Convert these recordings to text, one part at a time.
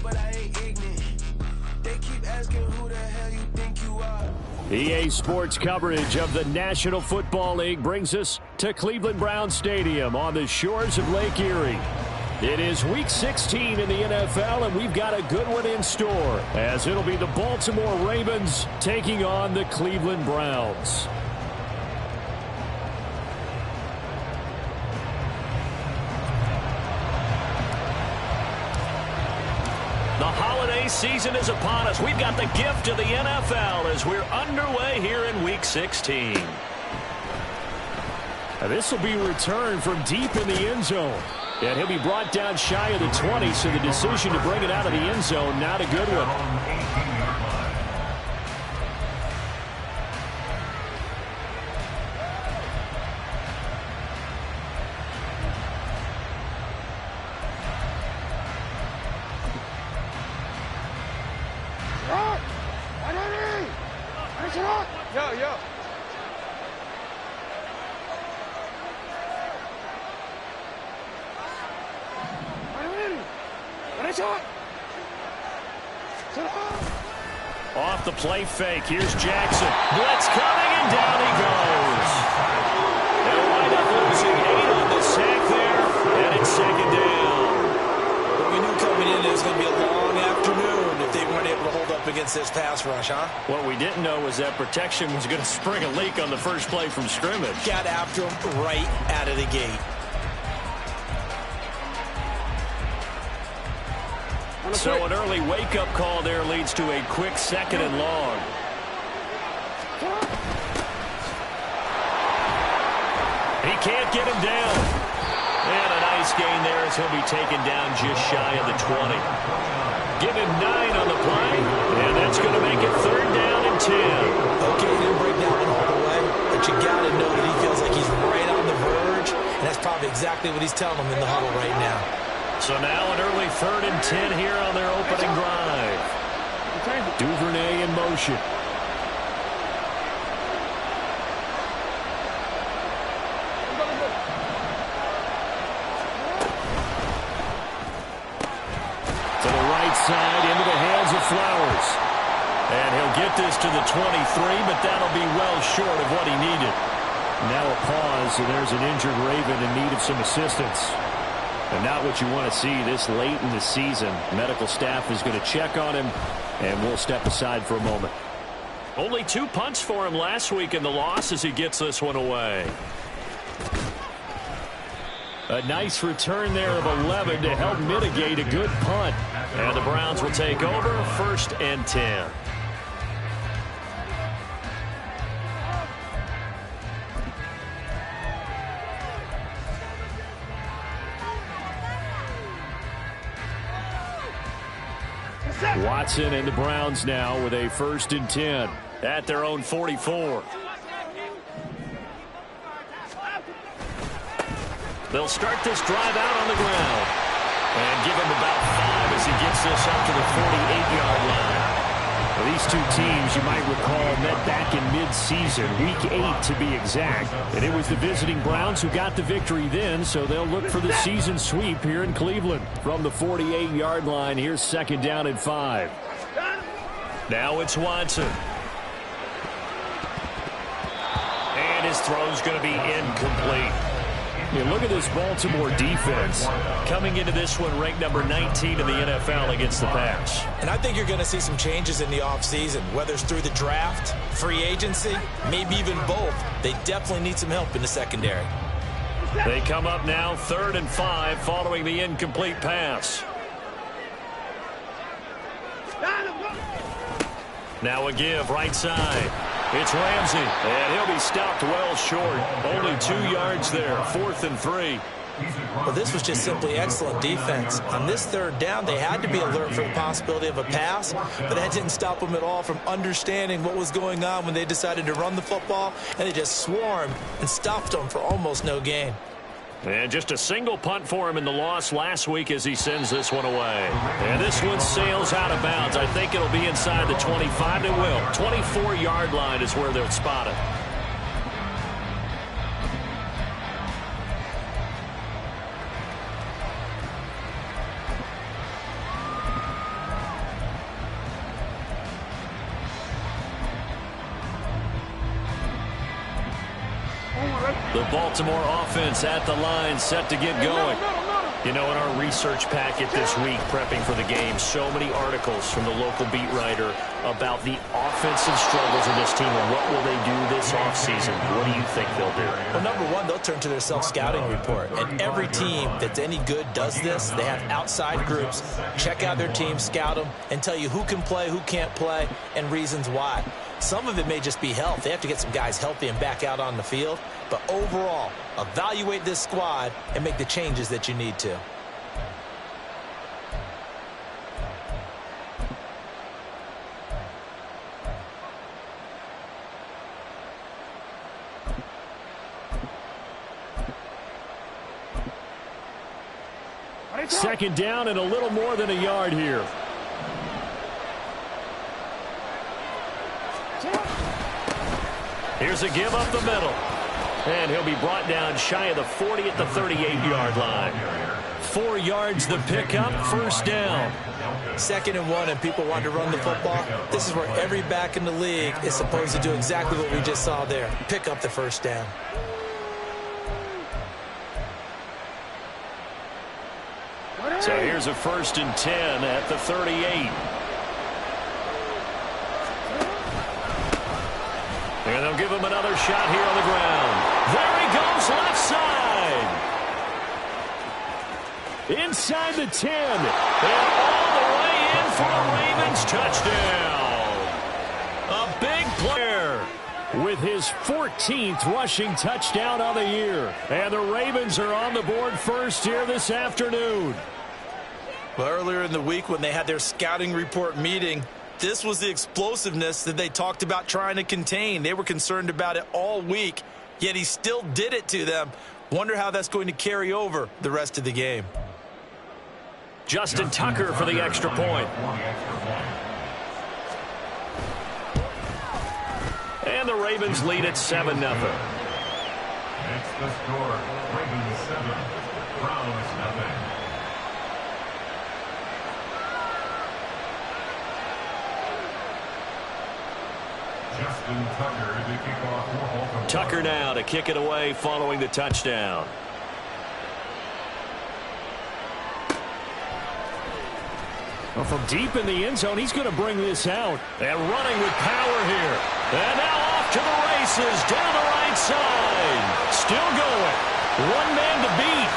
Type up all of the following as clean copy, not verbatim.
but I ain't ignorant. They keep asking who the hell you think you are. EA Sports coverage of the National Football League brings us to Cleveland Browns Stadium on the shores of Lake Erie. It is Week 16 in the NFL, and we've got a good one in store, as it'll be the Baltimore Ravens taking on the Cleveland Browns. The holiday season is upon us. We've got the gift of the NFL as we're underway here in Week 16. This will be returned from deep in the end zone. And he'll be brought down shy of the 20, so the decision to bring it out of the end zone, not a good one. Off the play fake. Here's Jackson. Blitz coming, and down he goes. They'll wind up losing 8 on the sack there, and it's second down. Well, we knew coming in it was going to be a long afternoon if they weren't able to hold up against this pass rush, huh? What we didn't know was that protection was going to spring a leak on the first play from scrimmage. Got after him right out of the gate. So an early wake-up call there leads to a quick second and long. He can't get him down. And a nice gain there as he'll be taken down just shy of the 20. Give him 9 on the play, and that's going to make it third down and 10. Okay, he didn't break that one all the way, but you got to know that he feels like he's right on the verge, and that's probably exactly what he's telling them in the huddle right now. So now an early third and 10 here on their opening drive. Duvernay in motion. To the right side, into the hands of Flowers. And he'll get this to the 23, but that'll be well short of what he needed. Now a pause, and there's an injured Raven in need of some assistance. And not what you want to see this late in the season. Medical staff is going to check on him, and we'll step aside for a moment. Only 2 punts for him last week in the loss as he gets this one away. A nice return there of 11 to help mitigate a good punt. And the Browns will take over, 1st and 10. Watson and the Browns now with a 1st and 10 at their own 44. They'll start this drive out on the ground and give him about 5 as he gets this up to the 48-yard line. Well, these two teams, you might recall, met back in mid-season, Week 8 to be exact. And it was the visiting Browns who got the victory then, so they'll look for the season sweep here in Cleveland. From the 48-yard line, here's 2nd down and 5. Now it's Watson. And his throw's going to be incomplete. Yeah, look at this Baltimore defense coming into this one ranked number 19 in the NFL against the pass. And I think you're going to see some changes in the offseason, whether it's through the draft, free agency, maybe even both. They definitely need some help in the secondary. They come up now 3rd and 5 following the incomplete pass. Now a give right side. It's Ramsey, and he'll be stopped well short. Only 2 yards there, 4th and 3. Well, this was just simply excellent defense. On this 3rd down, they had to be alert for the possibility of a pass, but that didn't stop them at all from understanding what was going on when they decided to run the football, and they just swarmed and stopped them for almost no gain. And just a single punt for him in the loss last week as he sends this one away. And this one sails out of bounds. I think it'll be inside the 25. It will. 24-yard line is where they'll spot it. The Baltimore offense at the line, set to get going. You know, in our research packet this week, prepping for the game, so many articles from the local beat writer about the offensive struggles of this team and what will they do this offseason. What do you think they'll do? Well, number one, they'll turn to their self-scouting report. And every team that's any good does this. They have outside groups. Check out their team, scout them, and tell you who can play, who can't play, and reasons why. Some of it may just be health. They have to get some guys healthy and back out on the field. But overall, evaluate this squad and make the changes that you need to. Second down and a little more than a yard here. Here's a give up the middle. And he'll be brought down shy of the 40 at the 38-yard line. 4 yards the pickup, first down. 2nd and 1 and people want to run the football. This is where every back in the league is supposed to do exactly what we just saw there. Pick up the first down. So here's a 1st and 10 at the 38. And they'll give him another shot here on the ground. There he goes, left side. Inside the 10. And all the way in for a Ravens touchdown. A big player with his 14th rushing touchdown of the year. And the Ravens are on the board first here this afternoon. Well, earlier in the week when they had their scouting report meeting, this was the explosiveness that they talked about trying to contain. They were concerned about it all week, yet he still did it to them. Wonder how that's going to carry over the rest of the game. Justin Tucker for the extra point. And the Ravens lead at 7-0. Next the score, Ravens 7, Browns nothing. Justin Tucker to kick off for Baltimore. Tucker now to kick it away following the touchdown. Well, from deep in the end zone, he's going to bring this out. And running with power here. And now off to the races down the right side. Still going. One man to beat.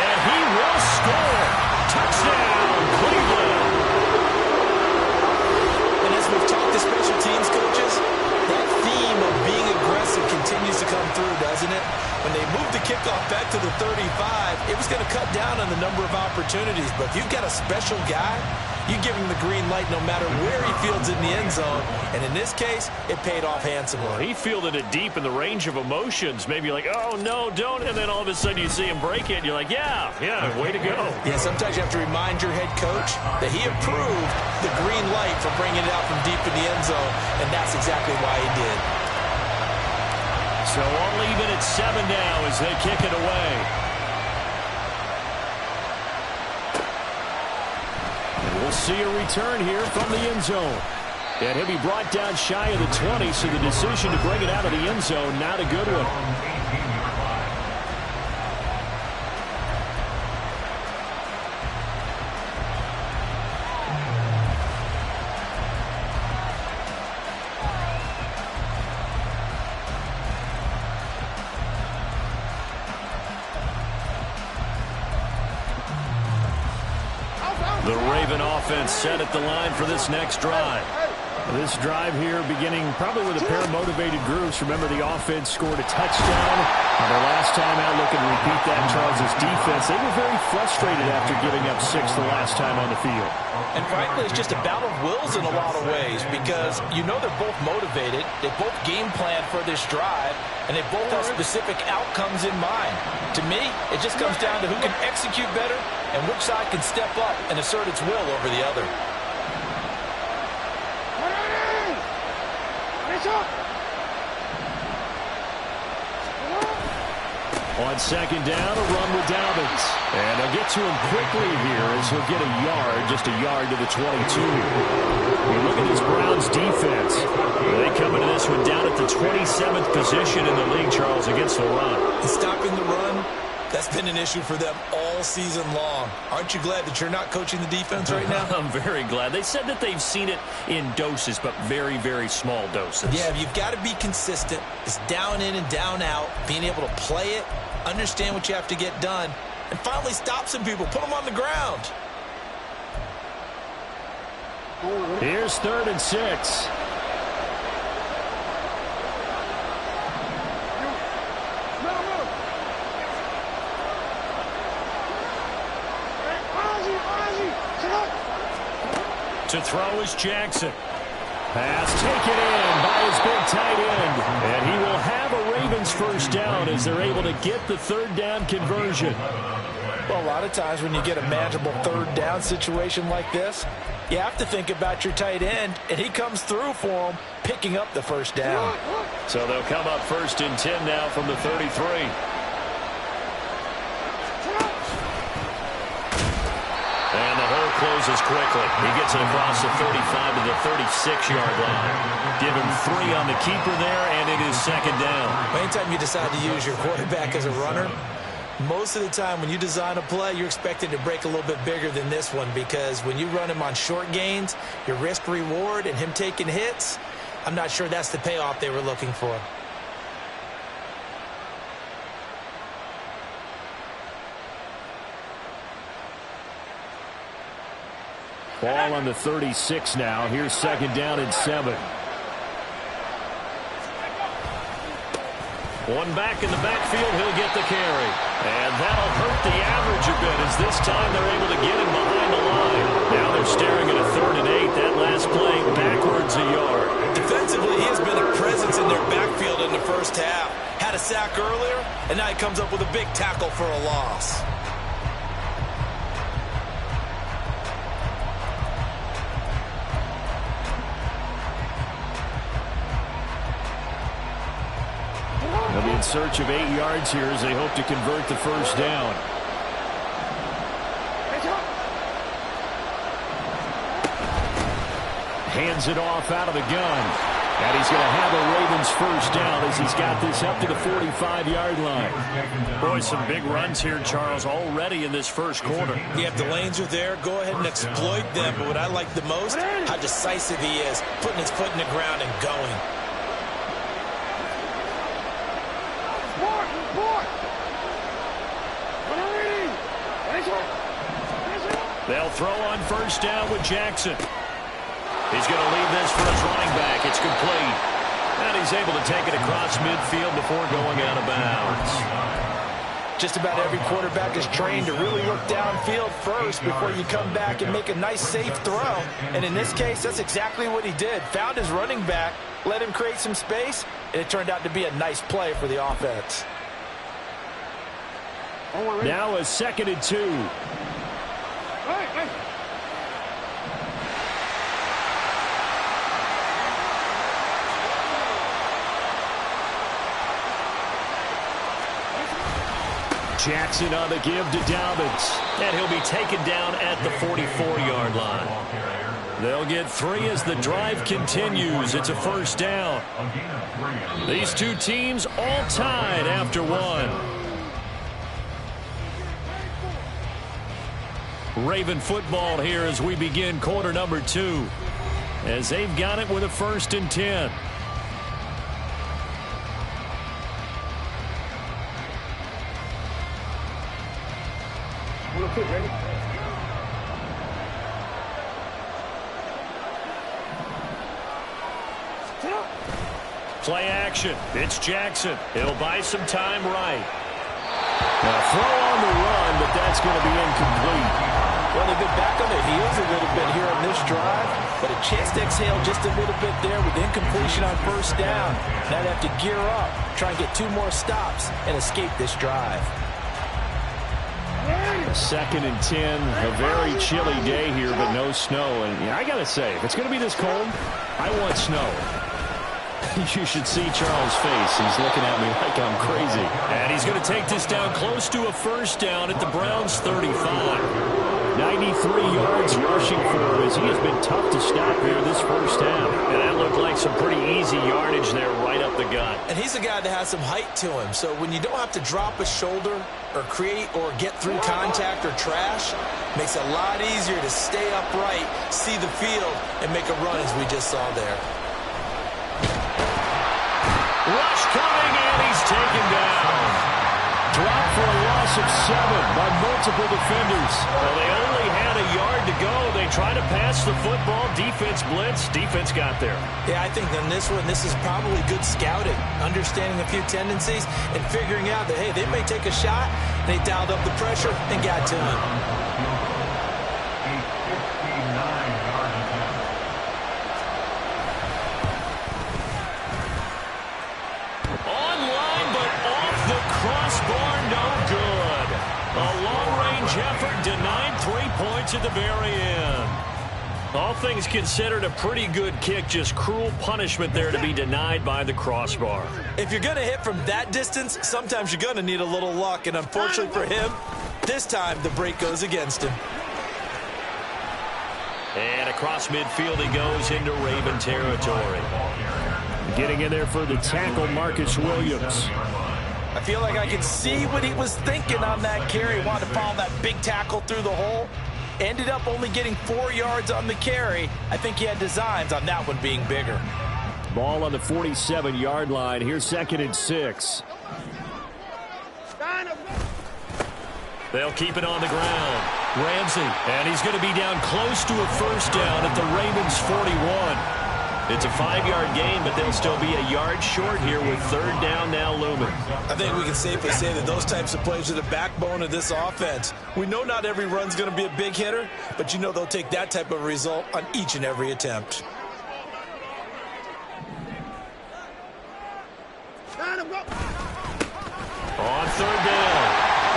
And he will score. Touchdown, Cleveland. And as we've talked to special teams coaches, that theme of being aggressive continues to come through, doesn't it? When they moved the kickoff back to the 35, it was going to cut down on the number of opportunities. But if you've got a special guy, you give him the green light no matter where he fields it in the end zone. And in this case, it paid off handsomely. Well, he fielded it deep in the range of emotions. Maybe like, oh, no, don't. And then all of a sudden you see him break it. And you're like, yeah, way to go. Yeah, sometimes you have to remind your head coach that he approved the green light for bringing it out from deep in the end zone. And that's exactly why he did. So all even at 7 now as they kick it away. And we'll see a return here from the end zone. And he'll be brought down shy of the 20, so the decision to bring it out of the end zone, not a good one. The Raven offense set at the line for this next drive. This drive here beginning probably with a pair of motivated groups. Remember, the offense scored a touchdown. Their last time out, looking to repeat that in Charles' defense. They were very frustrated after giving up 6 the last time on the field. And frankly, it's just a battle of wills in a lot of ways because you know they're both motivated. They both game plan for this drive, and they both have specific outcomes in mind. To me, it just comes down to who can execute better and which side can step up and assert its will over the other. On second down, a run with Dobbins. And they'll get to him quickly here as he'll get a yard, just a yard to the 22. You look at this Browns defense. They come into this one down at the 27th position in the league, Charles, against the run. And stopping the run, that's been an issue for them all season long. Aren't you glad that you're not coaching the defense right now? I'm very glad. They said that they've seen it in doses, but very, very small doses. Yeah, you've got to be consistent. It's down in and down out, being able to play it, understand what you have to get done, and finally stop some people, put them on the ground. Here's 3rd and 6. To throw is Jackson. Pass taken in by his big tight end. And he will have a Ravens first down as they're able to get the 3rd down conversion. Well, a lot of times when you get a manageable 3rd down situation like this, you have to think about your tight end, and he comes through for him, picking up the first down. So they'll come up 1st and 10 now from the 33. And the hole closes quickly. He gets it across the 35 to the 36-yard line. Give him 3 on the keeper there, and it is 2nd down. Anytime you decide to use your quarterback as a runner, most of the time when you design a play, you're expected to break a little bit bigger than this one, because when you run him on short gains, your risk-reward and him taking hits, I'm not sure that's the payoff they were looking for. Ball on the 36 now. Here's 2nd down and 7. One back in the backfield. He'll get the carry. And that'll hurt the average a bit as this time they're able to get him behind the line. Now they're staring at a 3rd and 8. That last play backwards a yard. Defensively, he has been a presence in their backfield in the first half. Had a sack earlier, and now he comes up with a big tackle for a loss. They'll be in search of 8 yards here as they hope to convert the first down. Hands it off out of the gun. And he's going to have a Ravens first down as he's got this up to the 45-yard line. Boy, some big runs here, Charles, already in this first quarter. Yeah, if the lanes are there, go ahead and exploit them. But what I like the most, how decisive he is, putting his foot in the ground and going. They'll throw on first down with Jackson. He's going to leave this for his running back. It's complete. And he's able to take it across midfield before going out of bounds. Just about every quarterback is trained to really look downfield first before you come back and make a nice, safe throw. And in this case, that's exactly what he did. Found his running back, let him create some space, and it turned out to be a nice play for the offense. Now a 2nd and 2. Jackson on the give to Dobbins. And he'll be taken down at the 44-yard line. They'll get 3 as the drive continues. It's a first down. These two teams all tied after 1. Raven football here as we begin quarter number 2. As they've got it with a 1st and 10. Play action. It's Jackson. He'll buy some time right. Now throw on the run, but that's going to be incomplete. Well, they've been back on their heels a little bit here on this drive, but a chance to exhale just a little bit there with incompletion on first down. Now they have to gear up, try and get 2 more stops, and escape this drive. 2nd and 10, a very chilly day here, but no snow. And I got to say, if it's going to be this cold, I want snow. You should see Charles' face. He's looking at me like I'm crazy. And he's going to take this down close to a first down at the Browns' 35. 93 yards rushing for him as he has been tough to stop here this first half. And that looked like some pretty easy yardage there right up the gut. And he's a guy that has some height to him. So when you don't have to drop a shoulder or create or get through contact or trash, makes it a lot easier to stay upright, see the field, and make a run as we just saw there. Rush coming, and he's taken down. Dropped for a loss of 7 by multiple defenders. Well, they only had a yard to go. They tried to pass the football. Defense blitz. Defense got there. Yeah, I think on this one, this is probably good scouting, understanding a few tendencies, and figuring out that, hey, they may take a shot. They dialed up the pressure and got to him. Crossbar, no good. A long-range effort denied 3 points at the very end. All things considered, a pretty good kick. Just cruel punishment there to be denied by the crossbar. If you're going to hit from that distance, sometimes you're going to need a little luck. And unfortunately for him, this time the break goes against him. And across midfield he goes into Raven territory. Getting in there for the tackle, Marcus Williams. I feel like I can see what he was thinking on that carry. Wanted to follow that big tackle through the hole. Ended up only getting 4 yards on the carry. I think he had designs on that one being bigger. Ball on the 47-yard line. Here's 2nd and 6. They'll keep it on the ground. Ramsey, and he's going to be down close to a first down at the Ravens' 41. It's a 5-yard gain, but they'll still be a yard short here with 3rd down now looming. I think we can safely say that those types of plays are the backbone of this offense. We know not every run's going to be a big hitter, but you know they'll take that type of result on each and every attempt. On 3rd down,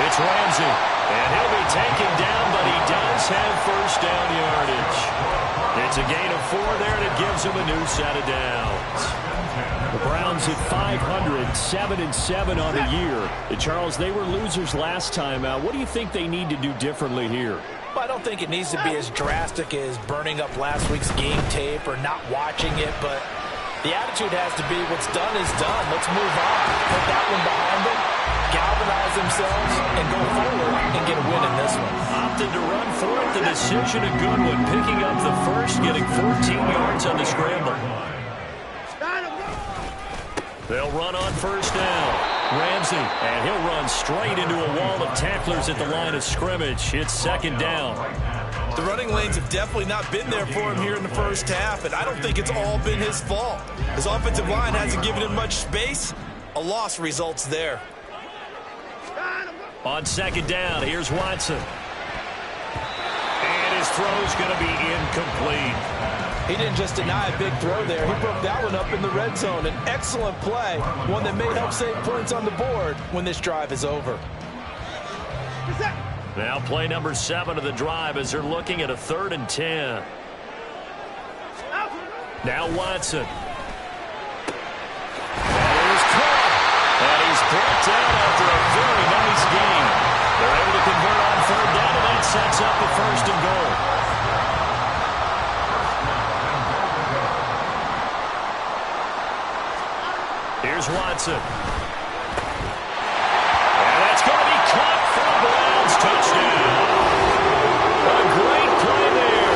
it's Ramsey, and he'll be taken down, but he does have first down yardage. It's a gain of 4 there, and it gives him a new set of downs. The Browns at 500, 7-7 on the year. Charles, they were losers last time out. What do you think they need to do differently here? Well, I don't think it needs to be as drastic as burning up last week's game tape or not watching it, but the attitude has to be what's done is done. Let's move on. Put that one behind them, galvanize themselves, and go forward and get a win in this one. Opted to run for it. The decision a good one. Picking up the first, getting 14 yards on the scramble. They'll run on first down. Ramsey, and he'll run straight into a wall of tacklers at the line of scrimmage. It's 2nd down. The running lanes have definitely not been there for him here in the first half, and I don't think it's all been his fault. His offensive line hasn't given him much space. A loss results there. On 2nd down, here's Watson. And his throw's going to be incomplete. He didn't just deny a big throw there. He broke that one up in the red zone. An excellent play, one that may help save points on the board when this drive is over. Now play number 7 of the drive as they're looking at a 3rd and 10. Now Watson. And here's caught. And he's brought down after a very nice game. They're able to convert on 3rd down, and that sets up the 1st and goal. Here's Watson. And that's going to be caught for the Browns. Touchdown. A great play there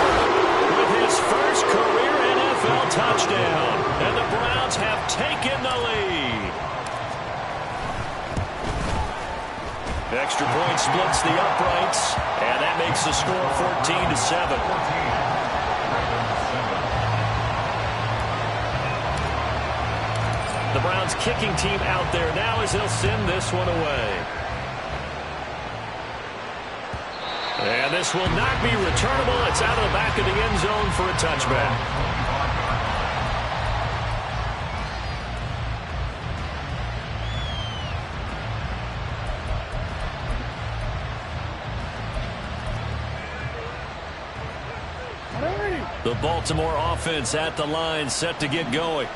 with his first career NFL touchdown. And the Browns have taken the lead. Extra point splits the uprights, and that makes the score 14-7. The Browns kicking team out there now as they'll send this one away. And this will not be returnable. It's out of the back of the end zone for a touchback. The Baltimore offense at the line, set to get going.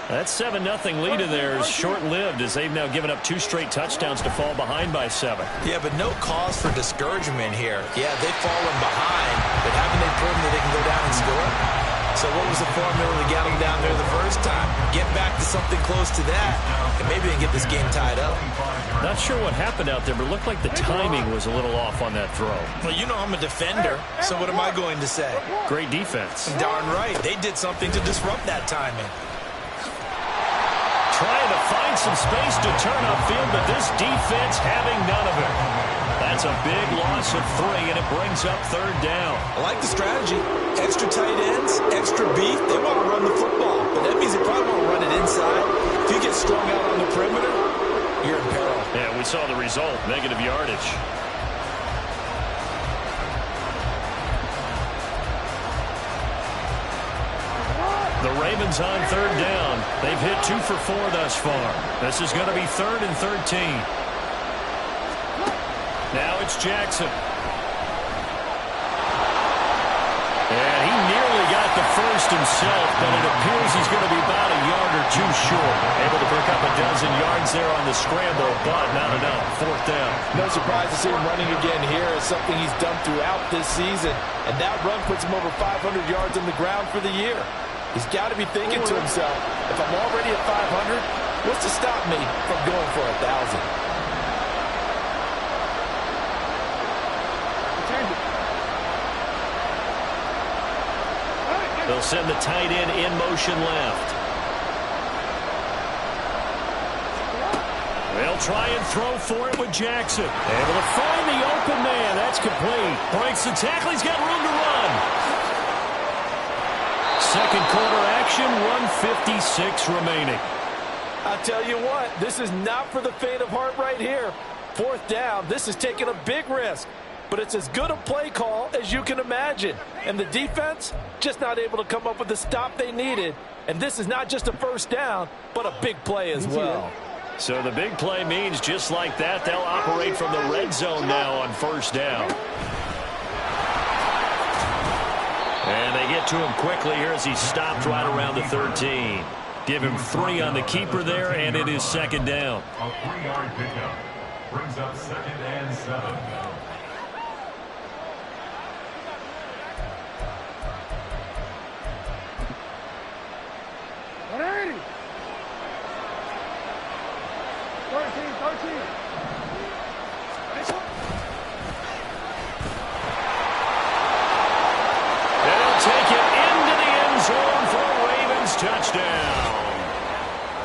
That 7-0 lead of theirs short-lived as they've now given up 2 straight touchdowns to fall behind by 7. Yeah, but no cause for discouragement here. Yeah, they've fallen behind, but haven't they proven that they can go down and score? So what was the formula to get them down there the first time? Get back to something close to that, and maybe they can get this game tied up. Not sure what happened out there, but it looked like the timing was a little off on that throw. Well, you know I'm a defender, so what am I going to say? Great defense. Darn right. They did something to disrupt that timing. Trying to find some space to turn upfield, but this defense having none of it. That's a big loss of 3, and it brings up 3rd down. I like the strategy. Extra tight ends, extra beef. They want to run the football, but that means they probably want to run it inside. If you get strung out on the perimeter, you're in peril. Yeah, we saw the result, negative yardage. The Ravens on 3rd down. They've hit 2 for 4 thus far. This is going to be 3rd and 13. Now it's Jackson. And he nearly got the first himself, but it appears he's going to be about a yard or 2 short. Able to pick up a dozen yards there on the scramble, but not enough. 4th down. No surprise to see him running again here. It's something he's done throughout this season. And that run puts him over 500 yards on the ground for the year. He's got to be thinking to himself, if I'm already at 500, what's to stop me from going for 1,000? They'll send the tight end in motion left. They'll try and throw for it with Jackson. Able to find the open man. That's complete. Breaks the tackle. He's got room to run. Second quarter action, 1:56 remaining. I'll tell you what, this is not for the faint of heart right here. 4th down, this is taking a big risk. But it's as good a play call as you can imagine. And the defense, just not able to come up with the stop they needed. And this is not just a 1st down, but a big play as well. So the big play means just like that, they'll operate from the red zone now on 1st down. And they get to him quickly here as he stopped right around the 13. Give him 3 on the keeper there, and it is 2nd down. A 3-yard pickup brings up 2nd and 7.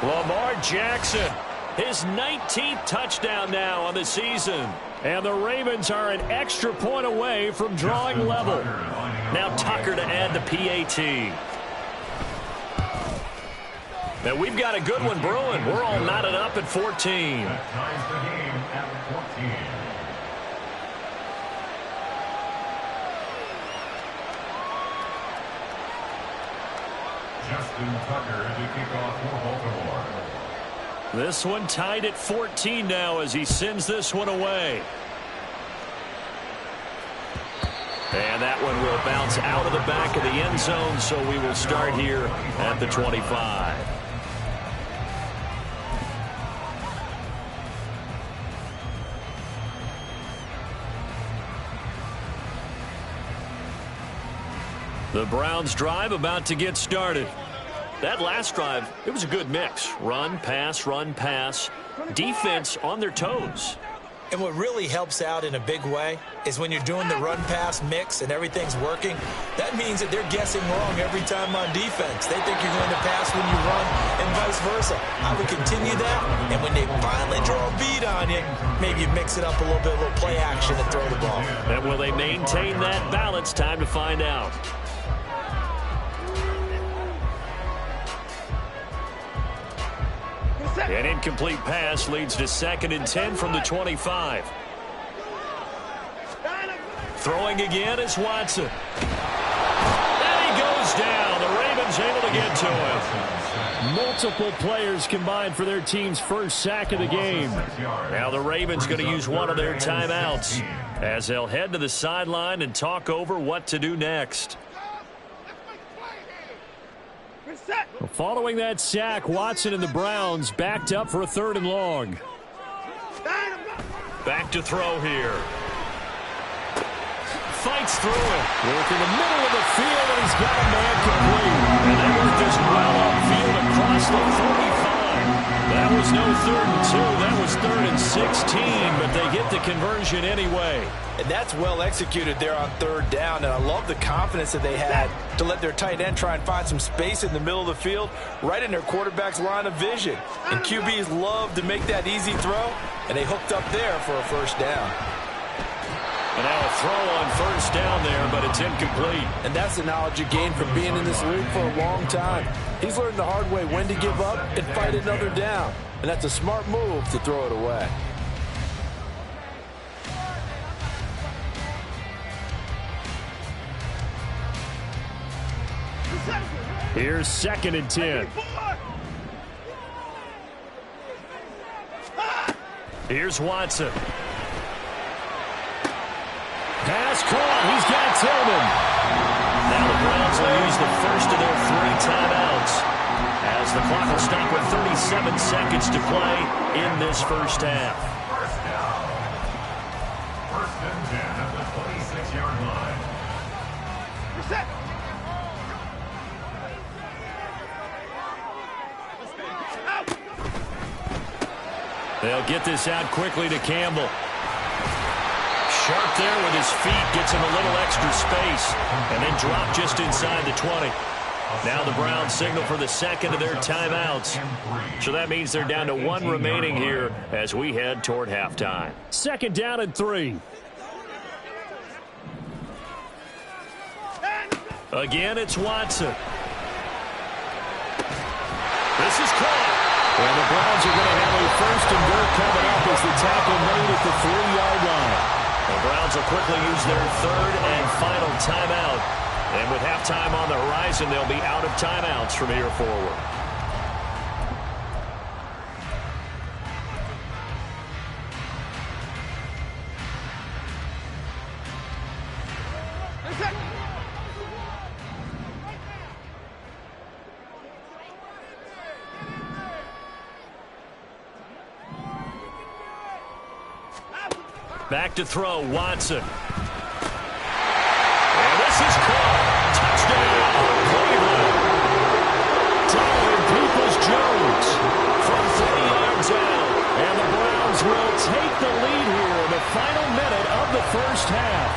Lamar Jackson, his 19th touchdown now on the season. And the Ravens are an extra point away from drawing level. Now Tucker to add the PAT. Now we've got a good one brewing. We're all knotted up at 14. That ties the game at 14. Justin Tucker to kick off for Baltimore. This one tied at 14 now as he sends this one away. And that one will bounce out of the back of the end zone, so we will start here at the 25. The Browns drive about to get started. That last drive, it was a good mix. Run, pass, defense on their toes. And what really helps out in a big way is when you're doing the run-pass mix and everything's working, that means that they're guessing wrong every time on defense. They think you're going to pass when you run and vice versa. I would continue that, and when they finally draw a beat on you, maybe you mix it up a little bit, a little play action and throw the ball. And will they maintain that balance? Time to find out. An incomplete pass leads to 2nd and 10 from the 25. Throwing again is Watson. And he goes down. The Ravens able to get to him. Multiple players combined for their team's first sack of the game. Now the Ravens going to use one of their timeouts as they'll head to the sideline and talk over what to do next. Following that sack, Watson and the Browns backed up for a 3rd and long. Back to throw here. Fights through it. Work in the middle of the field, and he's got a man complete. And they work this well upfield across the 45. That was no 3rd and 2. That was 3rd and 16, but they get the conversion anyway. And that's well executed there on 3rd down. And I love the confidence that they had to let their tight end try and find some space in the middle of the field, right in their quarterback's line of vision. And QBs love to make that easy throw, and they hooked up there for a 1st down. And now a throw on 1st down there, but it's incomplete. And that's the knowledge you gain from being in this league for a long time. He's learned the hard way when to give up and fight another down. And that's a smart move to throw it away. Here's 2nd and 10. Here's Watson. Pass caught. He's got Tillman. Now the Browns will use the first of their 3 timeouts as the clock will stop with 37 seconds to play in this 1st half. 1st and 10 at the 26-yard line. They'll get this out quickly to Campbell. Sharp there with his feet, gets him a little extra space, and then drop just inside the 20. Now the Browns signal for the 2nd of their timeouts. So that means they're down to 1 remaining here as we head toward halftime. 2nd down and 3. Again, it's Watson. This is caught. And the Browns are going to have a 1st and goal coming up as the tackle made at the 3-yard line. The Browns will quickly use their 3rd and final timeout. And with halftime on the horizon, they'll be out of timeouts from here forward. Back to throw, Watson. And this is caught. Touchdown, Cleveland. Tyler Peoples-Jones from 3 yards out. And the Browns will take the lead here in the final minute of the 1st half.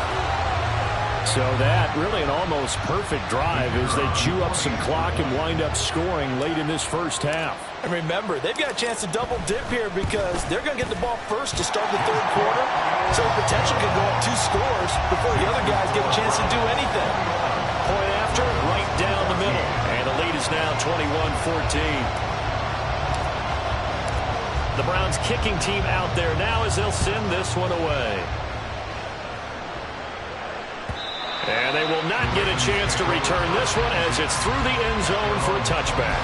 So that really an almost perfect drive as they chew up some clock and wind up scoring late in this 1st half. And remember, they've got a chance to double dip here because they're going to get the ball first to start the 3rd quarter. So the potential could go up 2 scores before the other guys get a chance to do anything. Point after, right down the middle. And the lead is now 21-14. The Browns kicking team out there now as they'll send this one away. And they will not get a chance to return this one as it's through the end zone for a touchback.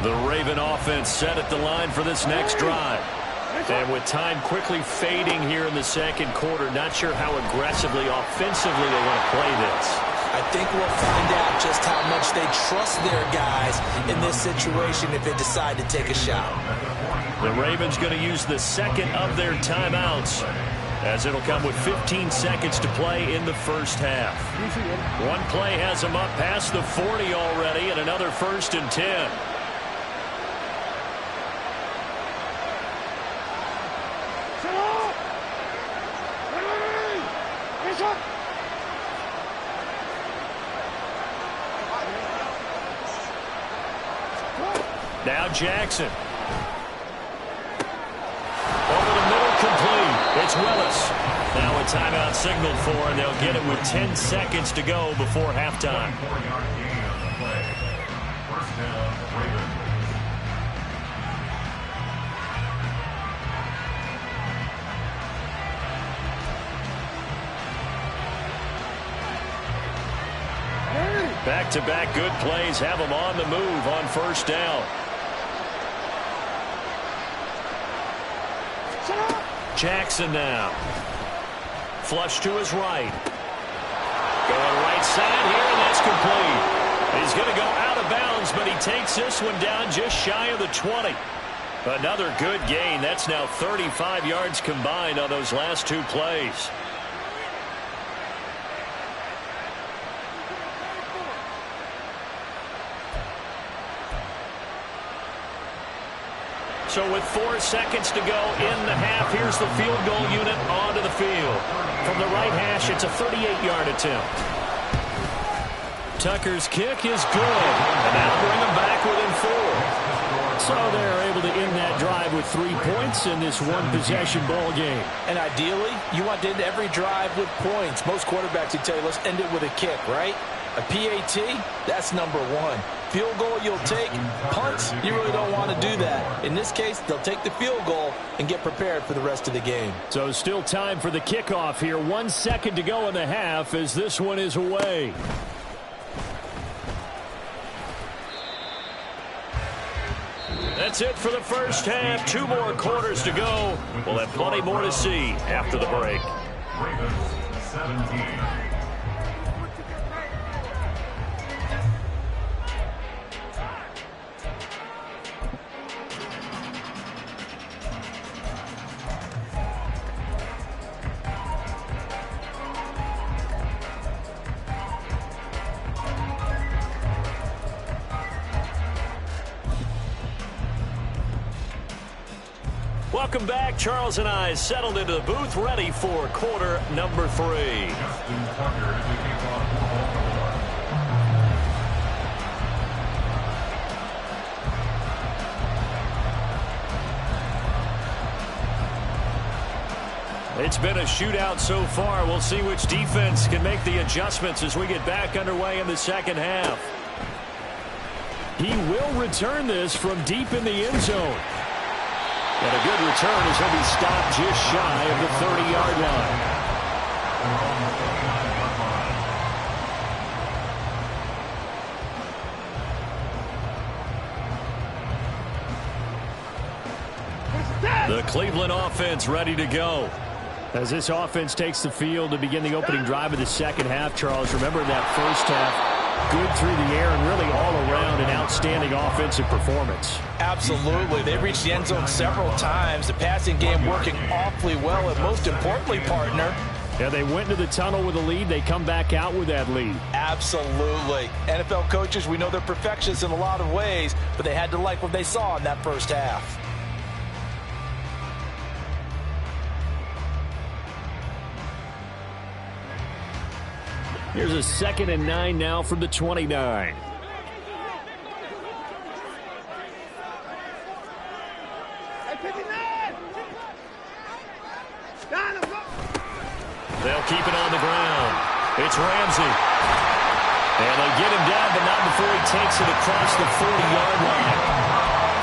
The Raven offense set at the line for this next drive. And with time quickly fading here in the 2nd quarter, not sure how aggressively, offensively they want to play this. I think we'll find out just how much they trust their guys in this situation if they decide to take a shot. The Ravens going to use the 2nd of their timeouts as it'll come with 15 seconds to play in the 1st half. One play has them up past the 40 already and another 1st and 10. Now Jackson. Over the middle, complete. It's Willis. Now a timeout signaled for, and they'll get it with 10 seconds to go before halftime. 4-yard gain on the play. 1st down, Ravens. Back-to-back good plays have him on the move on first down. Jackson now. Flush to his right. Going right side here, and that's complete. He's going to go out of bounds, but he takes this one down just shy of the 20. Another good gain. That's now 35 yards combined on those last two plays. So with 4 seconds to go in the half, here's the field goal unit onto the field. From the right hash, it's a 38-yard attempt. Tucker's kick is good, and that'll bring them back within 4. So they're able to end that drive with 3 points in this one-possession ball game. And ideally, you want to end every drive with points. Most quarterbacks would tell you, let's end it with a kick, right? A PAT, that's number 1. Field goal you'll take. Punts, you really don't want to do that. In this case, they'll take the field goal and get prepared for the rest of the game. So still time for the kickoff here. 1 second to go in the half as this one is away. That's it for the first half. 2 more quarters to go. We'll have plenty more to see after the break. Ravens 17. Welcome back. Charles and I settled into the booth, ready for quarter number 3. Justin Tucker to kick off It's been a shootout so far. We'll see which defense can make the adjustments as we get back underway in the second half. He will return this from deep in the end zone. And a good return as he'll be stopped just shy of the 30-yard line. The Cleveland offense ready to go. As this offense takes the field to begin the opening drive of the second half, Charles, remember that first half, good through the air and really all around an outstanding offensive performance. Absolutely. They reached the end zone several times. The passing game working awfully well, and most importantly, partner, yeah, they went into the tunnel with a lead. They come back out with that lead. Absolutely. NFL coaches, we know they're perfectionists in a lot of ways, but they had to like what they saw in that first half. Here's a 2nd and 9 now from the 29. They'll keep it on the ground. It's Ramsey. And they get him down, but not before he takes it across the 40-yard line.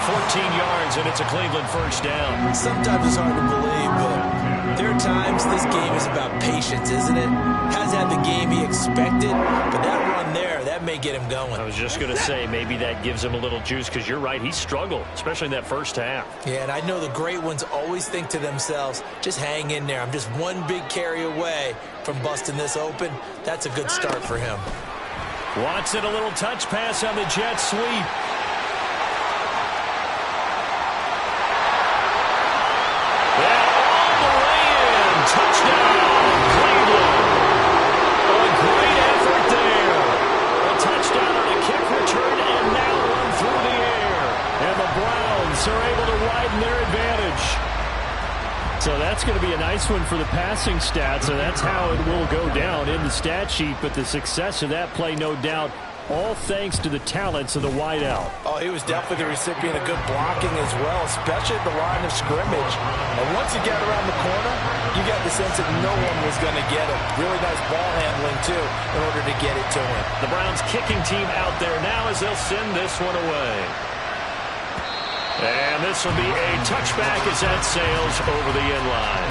14 yards, and it's a Cleveland first down. Sometimes it's hard to believe, but there are times this game is about patience, isn't it? Hasn't had the game he expected, but that run there, that may get him going. I was just going to say, maybe that gives him a little juice, because you're right, he struggled, especially in that first half. Yeah, and I know the great ones always think to themselves, just hang in there. I'm just one big carry away from busting this open. That's a good start for him. Watson, a little touch pass on the jet sweep. Touchdown, Cleveland. A great effort there. A touchdown on a kick return and now run through the air. And the Browns are able to widen their advantage. So that's going to be a nice one for the passing stats. So that's how it will go down in the stat sheet. But the success of that play, no doubt, all thanks to the talents of the wideout. Oh, he was definitely the recipient of good blocking as well, especially at the line of scrimmage. And once he got around the corner, you got the sense that no one was going to get him. Really nice ball handling, too, in order to get it to him. The Browns kicking team out there now as they'll send this one away. And this will be a touchback as that sails over the end line.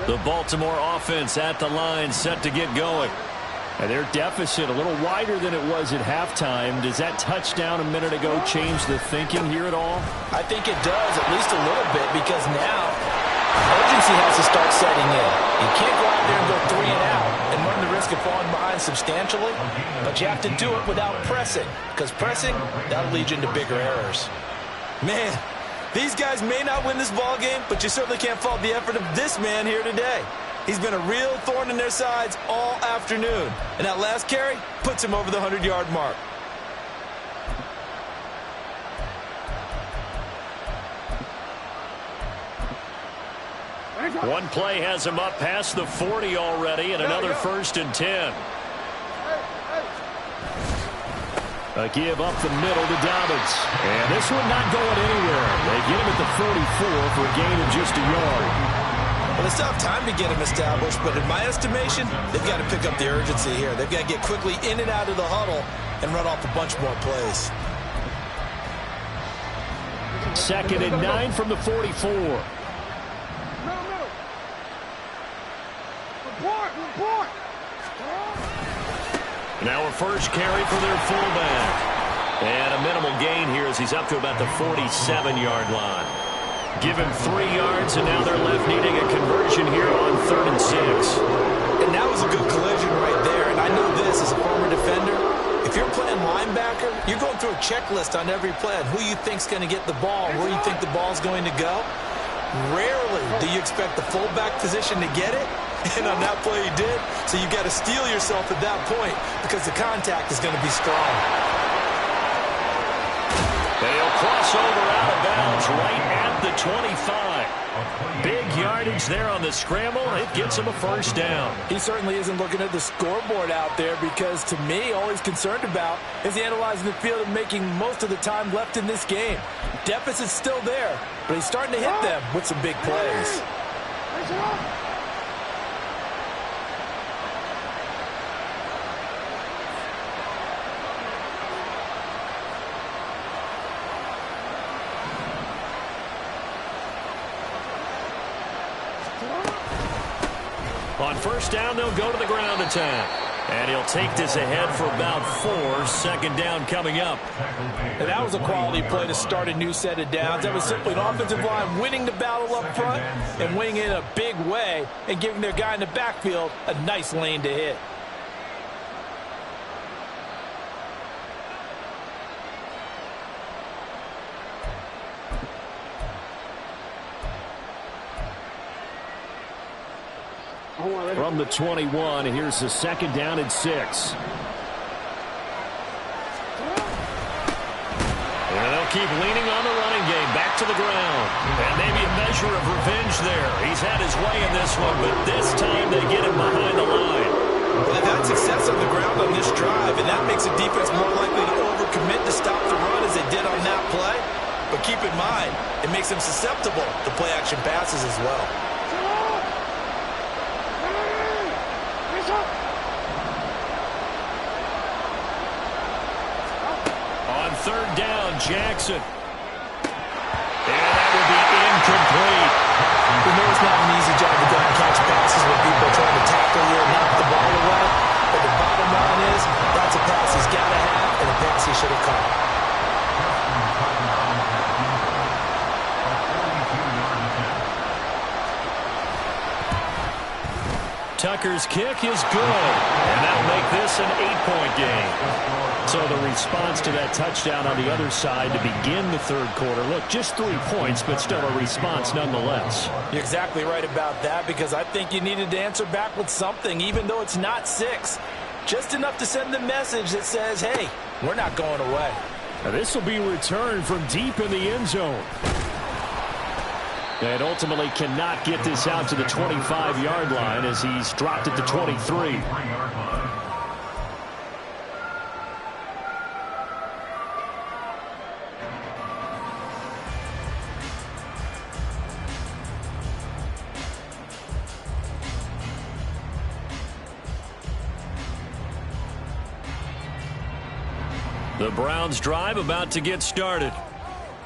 The Baltimore offense at the line, set to get going. And their deficit a little wider than it was at halftime. Does that touchdown a minute ago change the thinking here at all? I think it does, at least a little bit, because now urgency has to start setting in. You can't go out there and go 3 and out and run the risk of falling behind substantially, but you have to do it without pressing, because pressing, that'll lead you into bigger errors. Man, these guys may not win this ball game, but you certainly can't fault the effort of this man here today. He's been a real thorn in their sides all afternoon, and that last carry puts him over the 100-yard mark. One play has him up past the 40 already, and another 1st and 10. A give up the middle to Dobbins. And this one not going anywhere. They get him at the 44 for a gain of just a yard. Well, they still have time to get him established, but in my estimation, they've got to pick up the urgency here. They've got to get quickly in and out of the huddle and run off a bunch more plays. 2nd and 9 from the 44. Now a first carry for their fullback. And a minimal gain here as he's up to about the 47-yard line. Give him 3 yards, and now they're left needing a conversion here on 3rd and 6. And that was a good collision right there. And I know this as a former defender. If you're playing linebacker, you're going through a checklist on every play on who you think's going to get the ball, where you think the ball's going to go. Rarely do you expect the fullback position to get it. And on that play he did. So you've got to steel yourself at that point because the contact is going to be strong. They'll cross over out of bounds right at the 25. Big yardage there on the scramble. It gets him a first down. He certainly isn't looking at the scoreboard out there because, to me, all he's concerned about is analyzing the field and making most of the time left in this game. Deficit's still there, but he's starting to hit them with some big plays. On first down, they'll go to the ground attack. And he'll take this ahead for about 4. 2nd down coming up. And that was a quality play to start a new set of downs. That was simply an offensive line winning the battle up front and winning it in a big way and giving their guy in the backfield a nice lane to hit. From the 21, here's the 2nd down and 6. And they'll keep leaning on the running game. Back to the ground. And maybe a measure of revenge there. He's had his way in this one, but this time they get him behind the line. Well, they've had success on the ground on this drive, and that makes the defense more likely to overcommit to stop the run as they did on that play. But keep in mind, it makes them susceptible to play-action passes as well. On 3rd down, Jackson. And that will be incomplete. We know it's not an easy job to go and catch passes when people are trying to tackle you and knock the ball away. But the bottom line is, that's a pass he's got to have and a pass he should have caught. Tucker's kick is good, and that'll make this an 8-point game. So the response to that touchdown on the other side to begin the 3rd quarter. Look, just 3 points, but still a response nonetheless. You're exactly right about that because I think you needed to answer back with something, even though it's not 6. Just enough to send the message that says, hey, we're not going away. Now this will be returned from deep in the end zone. And ultimately cannot get this out to the 25-yard line as he's dropped at the 23. The Browns drive about to get started.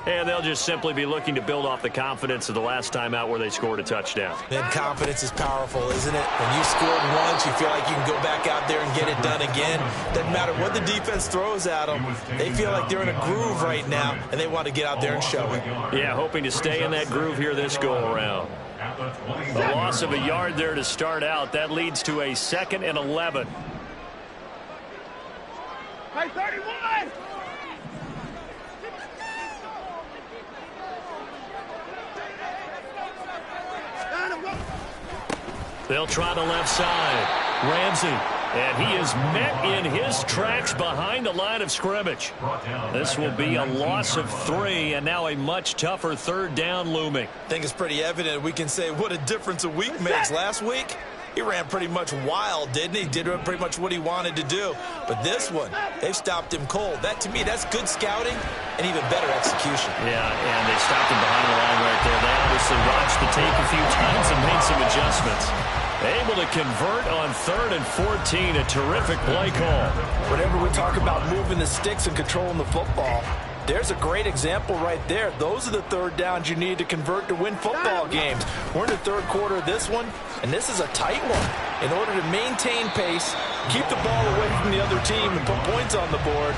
And they'll just simply be looking to build off the confidence of the last time out where they scored a touchdown. And confidence is powerful, isn't it? When you scored once, you feel like you can go back out there and get it done again. Doesn't matter what the defense throws at them. They feel like they're in a groove right now, and they want to get out there and show it. Yeah, hoping to stay in that groove here this go-around. A loss of a yard there to start out. That leads to a 2nd and 11. Hey, 31! They'll try the left side. Ramsey. And he is met in his tracks behind the line of scrimmage. This will be a loss of 3, and now a much tougher 3rd down looming. I think it's pretty evident. We can say what a difference a week makes. Last week, he ran pretty much wild, didn't he? Did pretty much what he wanted to do. But this one, they've stopped him cold. That, to me, that's good scouting and even better execution. Yeah, and they stopped him behind the line right there. They obviously watched the tape a few times and made some adjustments. Able to convert on 3rd and 14. A terrific play call. Whenever we talk about moving the sticks and controlling the football, there's a great example right there. Those are the 3rd downs you need to convert to win football games. We're in the 3rd quarter of this one, and this is a tight one. In order to maintain pace, keep the ball away from the other team, and put points on the board,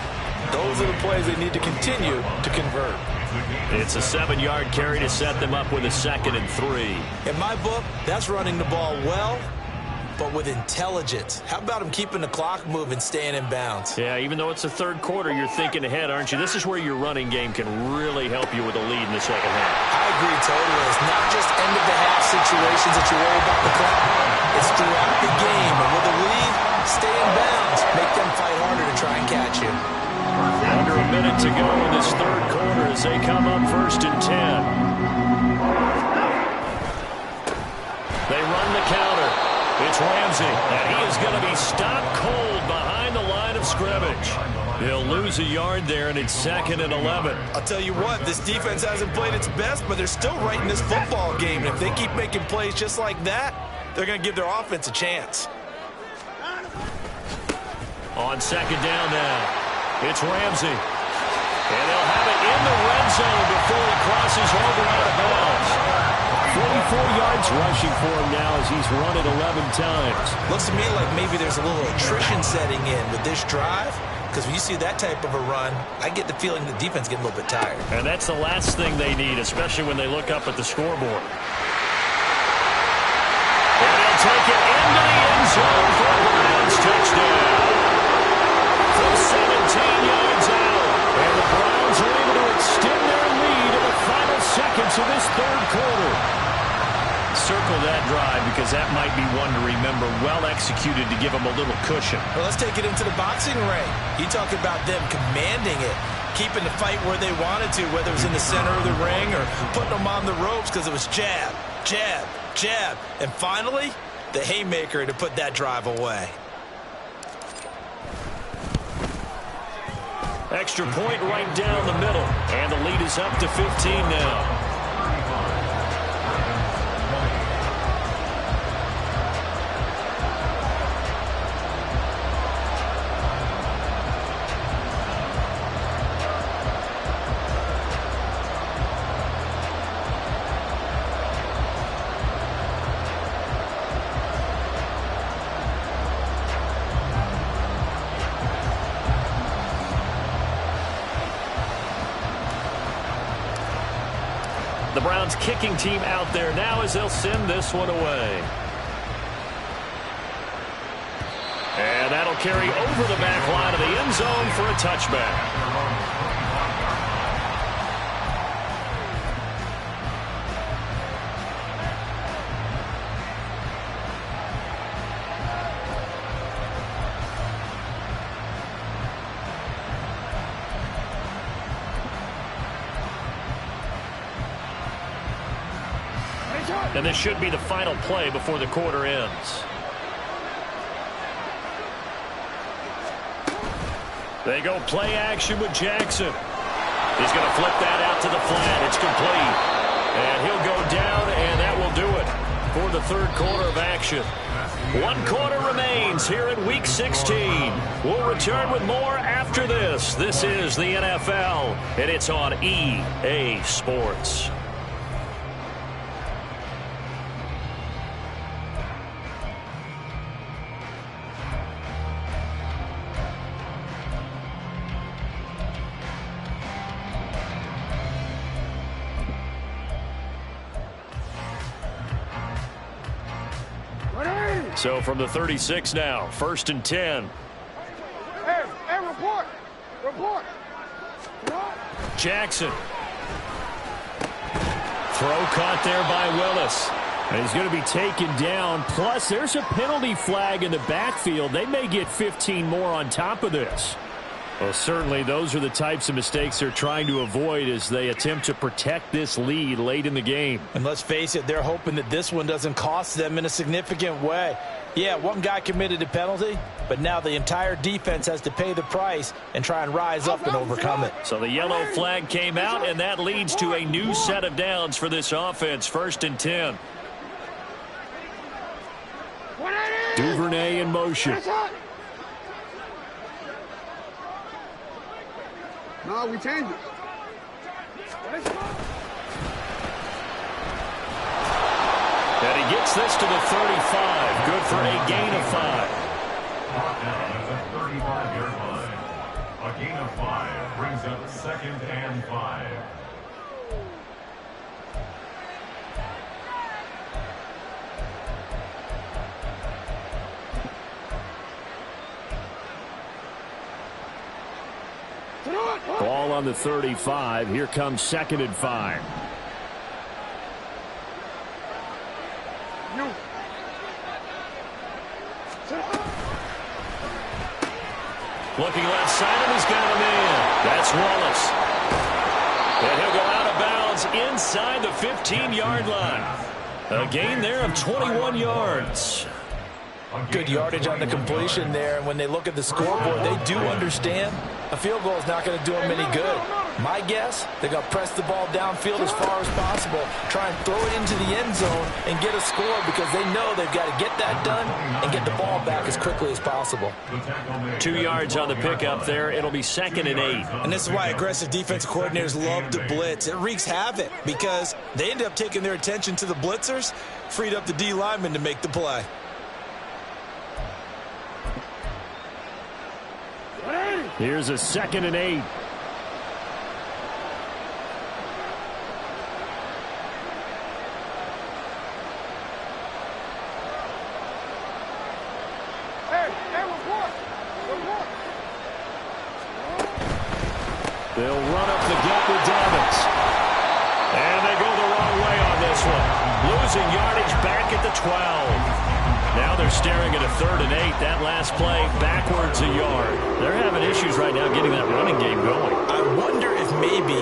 those are the plays they need to continue to convert. It's a 7-yard carry to set them up with a 2nd and 3. In my book, that's running the ball well, but with intelligence. How about him keeping the clock moving, staying in bounds? Yeah, even though it's the 3rd quarter, you're thinking ahead, aren't you? This is where your running game can really help you with a lead in the 2nd half. I agree totally. It's not just end-of-the-half situations that you worry about the clock. It's throughout the game. And with a lead, stay in bounds. Make them fight harder to try and catch you. Under a minute to go in this 3rd quarter as they come up 1st and 10. They run the counter. It's Ramsey, and he is going to be stopped cold behind the line of scrimmage. He'll lose a yard there, and it's 2nd and 11. I'll tell you what, this defense hasn't played its best, but they're still right in this football game. And if they keep making plays just like that, they're going to give their offense a chance. On 2nd down now. It's Ramsey. And they'll have it in the red zone before he crosses over out of bounds. 44 yards rushing for him now as he's run it 11 times. Looks to me like maybe there's a little attrition setting in with this drive, because when you see that type of a run, I get the feeling the defense getting a little bit tired. And that's the last thing they need, especially when they look up at the scoreboard. And they'll take it into the end zone for a Browns touchdown. From 17 yards out. And the Browns are able to extend their lead in the final seconds of this 3rd quarter. Circle that drive because that might be one to remember. Well executed to give them a little cushion. Well, let's take it into the boxing ring. You talk about them commanding it, keeping the fight where they wanted to, whether it was in the center of the ring or putting them on the ropes because it was jab, jab, jab. And finally, the haymaker to put that drive away. Extra point right down the middle. And the lead is up to 15 now. The Browns kicking team out there now as they'll send this one away. And that'll carry over the back line of the end zone for a touchback. And this should be the final play before the quarter ends. They go play action with Jackson. He's going to flip that out to the flat. It's complete. And he'll go down, and that will do it for the the third quarter of action. 1 quarter remains here in Week 16. We'll return with more after this. This is the NFL, and it's on EA Sports. So from the 36 now, 1st and 10. Hey, report. Report. Jackson. Throw caught there by Willis. And he's going to be taken down. Plus, there's a penalty flag in the backfield. They may get 15 more on top of this. Well, certainly those are the types of mistakes they're trying to avoid as they attempt to protect this lead late in the game. And let's face it, they're hoping that this one doesn't cost them in a significant way. Yeah, one guy committed a penalty, but now the entire defense has to pay the price and try and rise up and overcome it. So the yellow flag came out, and that leads to a new set of downs for this offense. 1st and 10. Duvernay in motion. No, we changed it. And he gets this to the 35. Good for a gain of 5. Brought down at the 35-yard line. A gain of 5 brings up 2nd and 5. Ball on the 35. Here comes 2nd and 5. Looking left side, and he's got him in. That's Wallace. And he'll go out of bounds inside the 15-yard line. A gain there of 21 yards. Good yardage on the completion there. And when they look at the scoreboard, they do understand a field goal is not going to do them any good. My guess, they're going to press the ball downfield as far as possible, try and throw it into the end zone and get a score because they know they've got to get that done and get the ball back as quickly as possible. 2 yards on the pickup there. It'll be 2nd and 8. And this is why aggressive defensive coordinators love to blitz. It wreaks havoc because they end up taking their attention to the blitzers, freed up the D lineman to make the play. Here's a 2nd and 8. They'll run up the gut with Dobbins. And they go the wrong way on this one. Losing yardage back at the 12. Now they're staring at a 3rd and 8. That last play backwards a yard. They're having issues right now getting that running game going. I wonder if maybe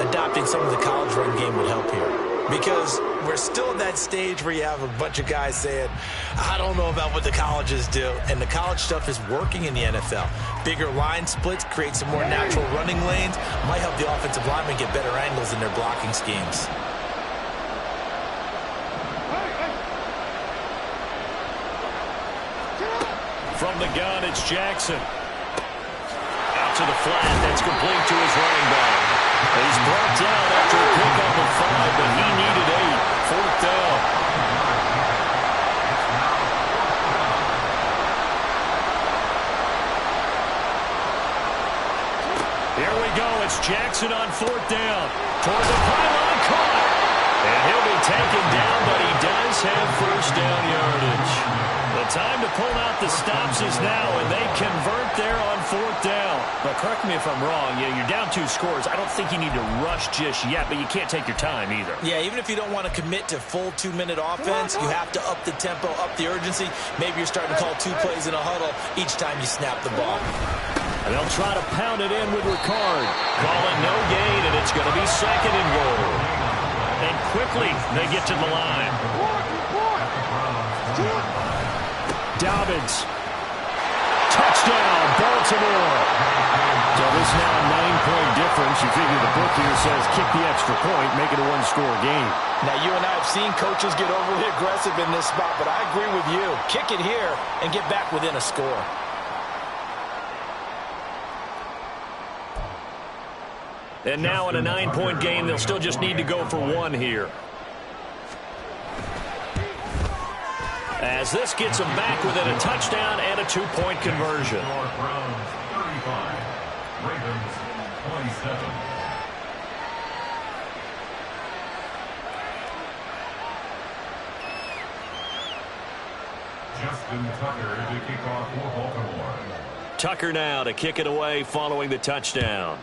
adopting some of the college run game would help here. Because we're still at that stage where you have a bunch of guys saying, I don't know about what the colleges do. And the college stuff is working in the NFL. Bigger line splits, create some more natural running lanes. Might help the offensive linemen get better angles in their blocking schemes. From the gun, it's Jackson. Out to the flat. That's complete to his running back. He's brought down after a pickup of 5, but he needed 8. 4th down. Here we go. It's Jackson on 4th down. Toward the pylon, caught. And he'll be taken down, but he does have 1st down yardage. The time to pull out the stops is now, and they convert there on 4th down. But correct me if I'm wrong. Yeah, you're down 2 scores. I don't think you need to rush just yet, but you can't take your time either. Yeah, even if you don't want to commit to full 2-minute offense, you have to up the tempo, up the urgency. Maybe you're starting to call 2 plays in a huddle each time you snap the ball. And they'll try to pound it in with Ricard. Call it no gain, and it's going to be 2nd and goal. And quickly, they get to the line. Dobbins. Touchdown, Baltimore. So This now a 9-point difference. You figure the book here says kick the extra point, make it a one-score game. Now, you and I have seen coaches get overly aggressive in this spot, but I agree with you. Kick it here and get back within a score. And now in a 9-point game, they'll still just need to go for one here. As this gets them back within a touchdown and a 2-point conversion. Browns 35, Ravens 27. Justin Tucker to kick off for Baltimore. Tucker now to kick it away following the touchdown.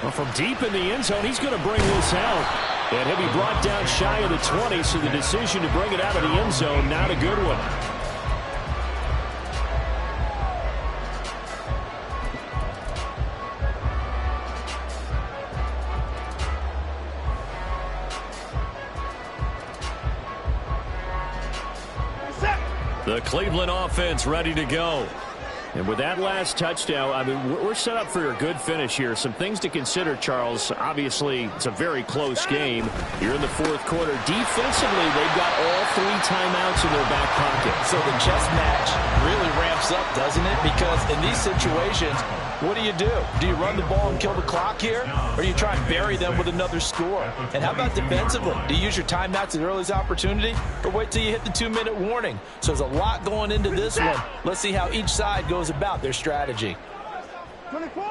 Well, from deep in the end zone, he's going to bring this out. And he'll be brought down shy of the 20, so the decision to bring it out of the end zone, not a good one. The Cleveland offense ready to go. And with that last touchdown, I mean, we're set up for a good finish here. Some things to consider, Charles. Obviously, it's a very close game. You're in the fourth quarter. Defensively, they've got all 3 timeouts in their back pocket. So the chess match really ramps up, doesn't it? Because in these situations, what do? Do you run the ball and kill the clock here? Or do you try and bury them with another score? And how about defensively? Do you use your timeouts at the earliest opportunity? Or wait till you hit the 2-minute warning? So there's a lot going into this one. Let's see how each side goes about their strategy. 24!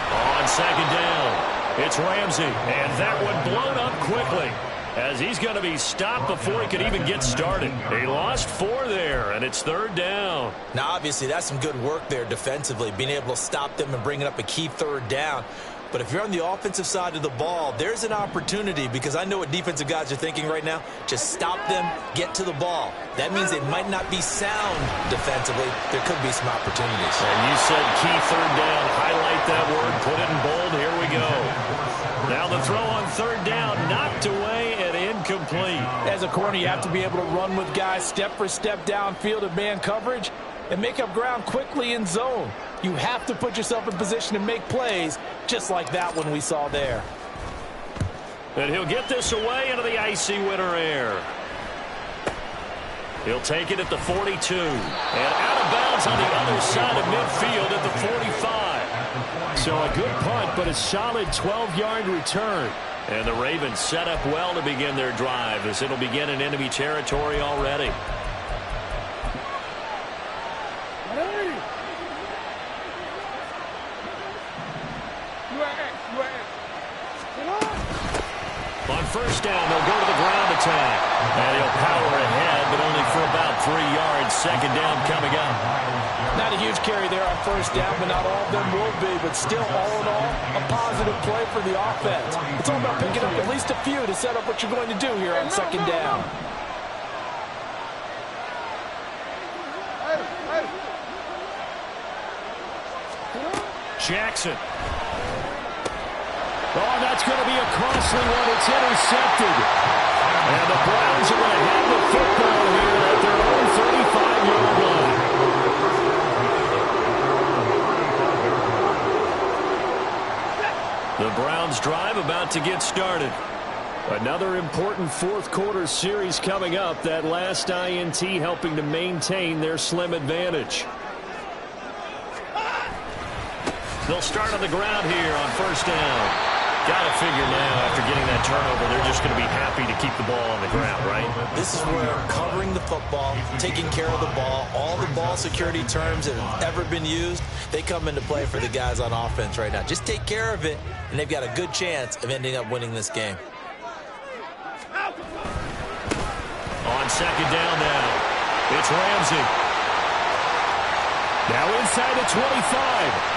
On second down, it's Ramsey. And that one blown up quickly, as he's going to be stopped before he could even get started. He lost 4 there, and it's third down. Now, obviously, that's some good work there defensively, being able to stop them and bringing up a key third down. But if you're on the offensive side of the ball, there's an opportunity, because I know what defensive guys are thinking right now. Just stop them, get to the ball. That means they might not be sound defensively. There could be some opportunities. And you said key third down. Highlight that word. Put it in bold. Here we go. Now the throw on third down, knocked away and incomplete. As a corner, you have to be able to run with guys step for step downfield in man coverage and make up ground quickly in zone. You have to put yourself in position to make plays, just like that one we saw there. And he'll get this away into the icy winter air. He'll take it at the 42. And out of bounds on the other side of midfield at the 45. So a good punt, but a solid 12-yard return. And the Ravens set up well to begin their drive, as it'll begin in enemy territory already. On first down, they'll go to the ground attack. And he'll power ahead, but only for about 3 yards. Second down coming up. Not a huge carry there on first down, but not all of them will be. But still, all in all, a positive play for the offense. It's all about picking up at least a few to set up what you're going to do here on second down. Jackson. Oh, that's going to be a costly one. It's intercepted. And the Browns are going to have the football here at their own 35-yard line. The Browns drive about to get started. Another important fourth quarter series coming up. That last INT helping to maintain their slim advantage. They'll start on the ground here on first down. Got to figure now, after getting that turnover, they're just going to be happy to keep the ball on the ground, right? This is where covering the football, taking care of the ball, all the ball security terms that have ever been used, they come into play for the guys on offense right now. Just take care of it, and they've got a good chance of ending up winning this game. On second down now, it's Ramsey. Now inside the 25.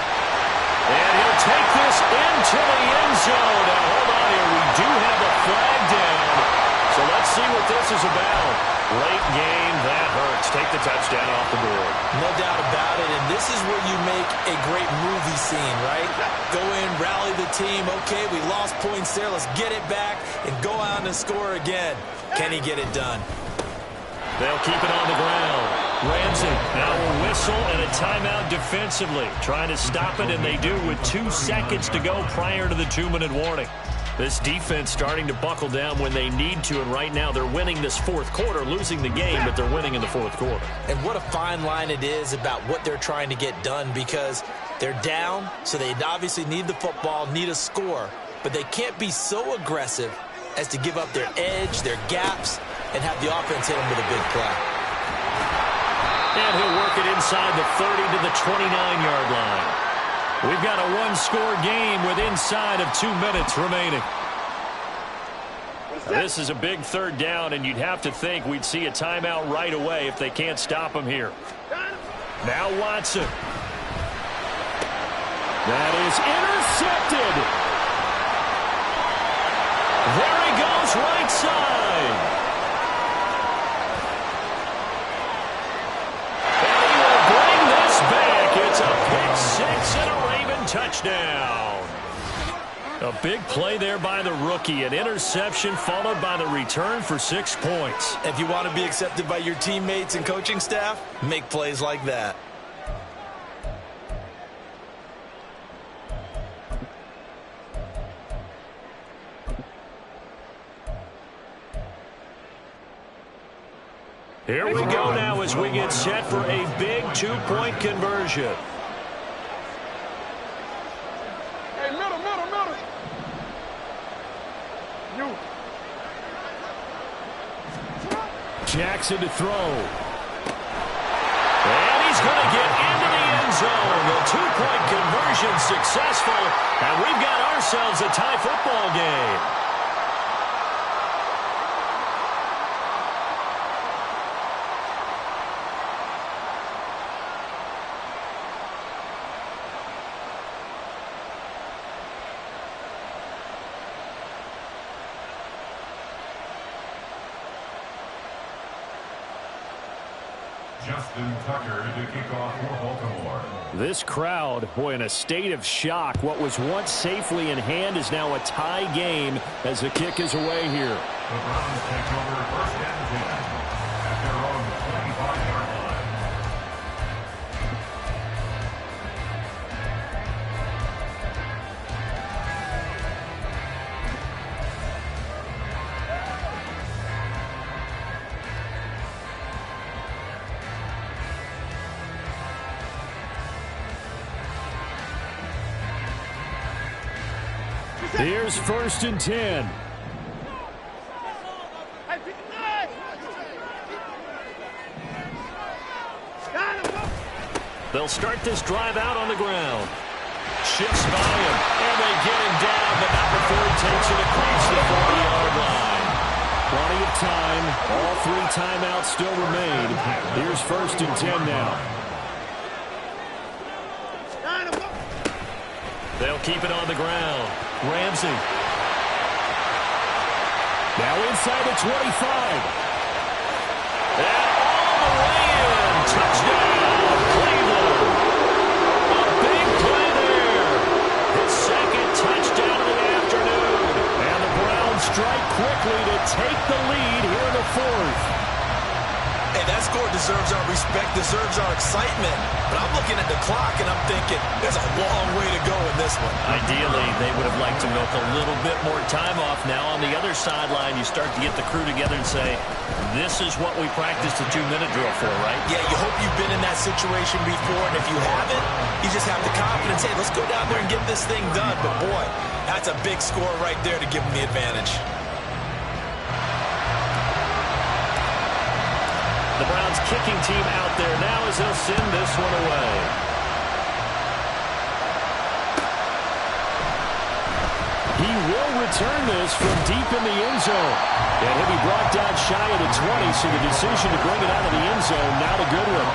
And he'll take this into the end zone. Now, hold on here. We do have a flag down. So let's see what this is about. Late game, that hurts. Take the touchdown off the board. No doubt about it, and this is where you make a great movie scene, right? Go in, rally the team. Okay, we lost points there. Let's get it back and go out and score again. Can he get it done? They'll keep it on the ground. Ramsey now a whistle and a timeout defensively. Trying to stop it, and they do with 2 seconds to go prior to the 2-minute warning. This defense starting to buckle down when they need to, and right now they're winning this fourth quarter, losing the game, but they're winning in the fourth quarter. And what a fine line it is about what they're trying to get done, because they're down, so they obviously need the football, need a score, but they can't be so aggressive as to give up their edge, their gaps, and have the offense hit them with a big play. And he'll work it inside the 30 to the 29-yard line. We've got a one-score game with inside of 2 minutes remaining. This is a big third down, and you'd have to think we'd see a timeout right away if they can't stop him here. Now Watson. That is intercepted. There he goes right side. And he will bring this back. It's a pick six and a Raven touchdown. A big play there by the rookie. An interception followed by the return for 6 points. If you want to be accepted by your teammates and coaching staff, make plays like that. Here we go now as we get set for a big 2-point conversion. Hey, middle. You. Jackson to throw. And he's going to get into the end zone. The 2-point conversion successful. And we've got ourselves a tie football game. Justin Tucker to kick off for Baltimore. This crowd, boy, in a state of shock. What was once safely in hand is now a tie game as the kick is away here. The Browns take over first and 10 at their own 25-yard line. Here's 1st and 10. They'll start this drive out on the ground. Shifts by him, and they get him down, but not before he takes it across the 40-yard line. Plenty of time. All 3 timeouts still remain. Here's 1st and 10 now. They'll keep it on the ground. Ramsey. Now inside the 25. And all the way in. Touchdown, Cleveland. A big play there. His 2nd touchdown of the afternoon. And the Browns strike quickly to take the lead here in the 4th. Hey, that score deserves our respect, deserves our excitement. But I'm looking at the clock, and I'm thinking there's a long way to go in this one. Ideally, they would have liked to milk a little bit more time off. Now, on the other sideline, you start to get the crew together and say, this is what we practiced the 2-minute drill for, right? Yeah, you hope you've been in that situation before, and if you haven't, you just have the confidence, hey, let's go down there and get this thing done. But, boy, that's a big score right there to give them the advantage. The Browns kicking team out there now as they'll send this one away. He will return this from deep in the end zone. And he'll be brought down shy of the 20, so the decision to bring it out of the end zone, not a good one.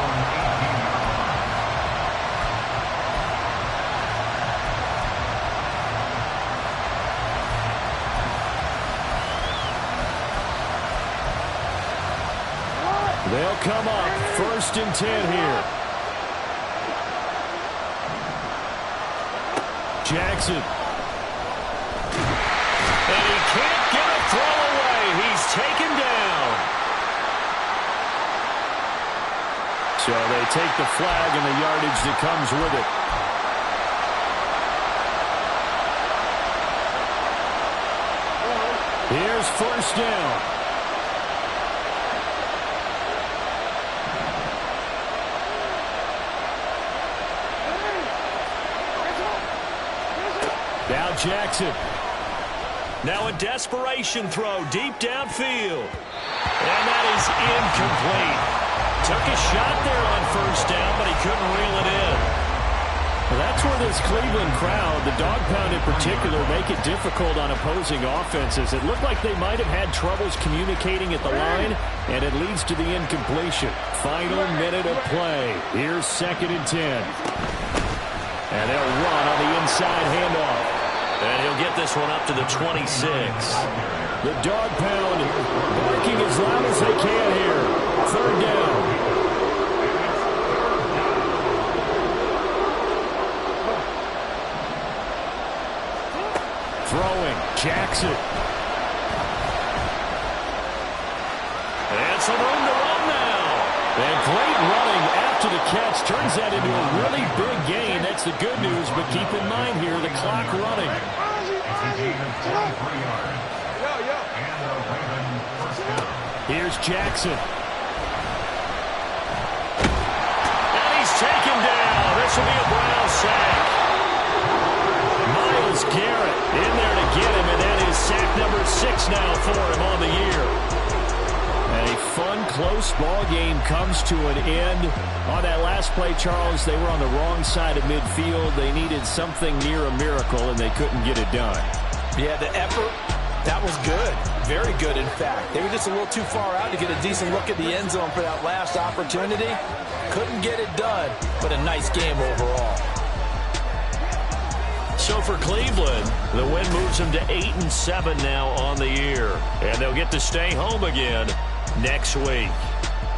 They'll come up 1st and 10 here. Jackson. And he can't get a throw away. He's taken down. So they take the flag and the yardage that comes with it. Here's 1st down. Now Jackson. Now a desperation throw deep downfield. And that is incomplete. Took a shot there on 1st down, but he couldn't reel it in. Well, that's where this Cleveland crowd, the dog pound in particular, make it difficult on opposing offenses. It looked like they might have had troubles communicating at the line, and it leads to the incompletion. Final minute of play. Here's 2nd and 10. And they'll run on the inside handoff. And he'll get this one up to the 26. The dog pound barking as loud as they can here. 3rd down. Throwing, Jackson. And some room to run now. And great running after the catch turns that into a really big gain. That's the good news, but keep in mind here, the clock running. Here's Jackson. And he's taken down. This will be a Brown sack. Myles Garrett in there to get him, and that is sack number 6 now for him on the year. And a fun, close ball game comes to an end. On that last play, Charles, they were on the wrong side of midfield. They needed something near a miracle, and they couldn't get it done. Yeah, the effort, that was good. Very good, in fact. They were just a little too far out to get a decent look at the end zone for that last opportunity. Couldn't get it done, but a nice game overall. So for Cleveland, the win moves them to 8-7 now on the year. And they'll get to stay home again next week.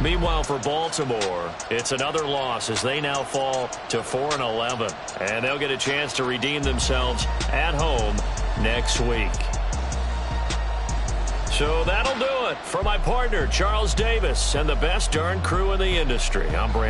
Meanwhile, for Baltimore, it's another loss as they now fall to 4-11. And they'll get a chance to redeem themselves at home next week. So that'll do it for my partner, Charles Davis, and the best darn crew in the industry. I'm Brandon.